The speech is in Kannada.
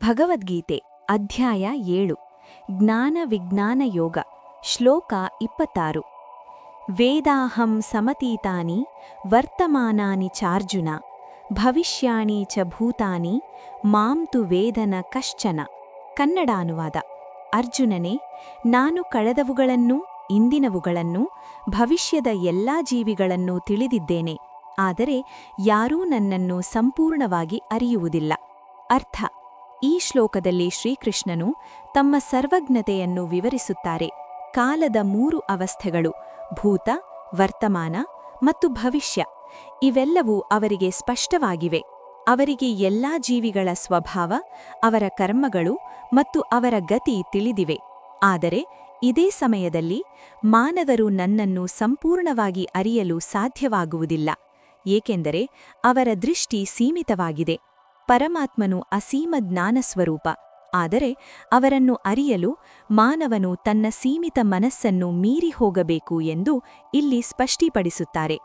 ಭಗವದ್ಗೀತೆ ಅಧ್ಯಾಯ 7 ಜ್ಞಾನ ವಿಜ್ಞಾನ ಯೋಗ ಶ್ಲೋಕ 26 ವೇದಾಹಂ ಸಮತೀತಾನಿ ವರ್ತಮಾನಾನಿ ಚಾರ್ಜುನ ಭವಿಷ್ಯಾಣಿ ಚ ಭೂತಾನಿ ಮಾಂ ತು ವೇದನ ಕಶ್ಚನ ಕನ್ನಡ ಅನುವಾದ ಅರ್ಜುನನೇ ನಾನು ಕಳೆದವುಗಳನ್ನೂ ಇಂದಿನವುಗಳನ್ನೂ ಭವಿಷ್ಯದ ಎಲ್ಲಾ ಜೀವಿಗಳನ್ನೂ ತಿಳಿದಿದ್ದೇನೆ ಆದರೆ ಯಾರೂ ನನ್ನನ್ನು ಸಂಪೂರ್ಣವಾಗಿ ಅರಿಯುವುದಿಲ್ಲ ಅರ್ಥ ಈ ಶ್ಲೋಕದಲ್ಲಿ ಶ್ರೀಕೃಷ್ಣನು ತಮ್ಮ ಸರ್ವಜ್ಞತೆಯನ್ನು ವಿವರಿಸುತ್ತಾರೆ ಕಾಲದ 3 ಅವಸ್ಥೆಗಳು ಭೂತ ವರ್ತಮಾನ ಮತ್ತು ಭವಿಷ್ಯ ಇವೆಲ್ಲವೂ ಅವರಿಗೆ ಸ್ಪಷ್ಟವಾಗಿವೆ ಅವರಿಗೆ ಎಲ್ಲಾ ಜೀವಿಗಳ ಸ್ವಭಾವ ಅವರ ಕರ್ಮಗಳು ಮತ್ತು ಅವರ ಗತಿ ತಿಳಿದಿವೆ ಆದರೆ ಇದೇ ಸಮಯದಲ್ಲಿ ಮಾನವರು ನನ್ನನ್ನು ಸಂಪೂರ್ಣವಾಗಿ ಅರಿಯಲು ಸಾಧ್ಯವಾಗುವುದಿಲ್ಲ ಏಕೆಂದರೆ ಅವರ ದೃಷ್ಟಿ ಸೀಮಿತವಾಗಿದೆ ಪರಮಾತ್ಮನು ಅಸೀಮ ಜ್ಞಾನಸ್ವರೂಪ ಆದರೆ ಅವರನ್ನು ಅರಿಯಲು ಮಾನವನು ತನ್ನ ಸೀಮಿತ ಮನಸ್ಸನ್ನು ಮೀರಿ ಹೋಗಬೇಕು ಎಂದು ಇಲ್ಲಿ ಸ್ಪಷ್ಟೀಪಡಿಸುತ್ತಾರೆ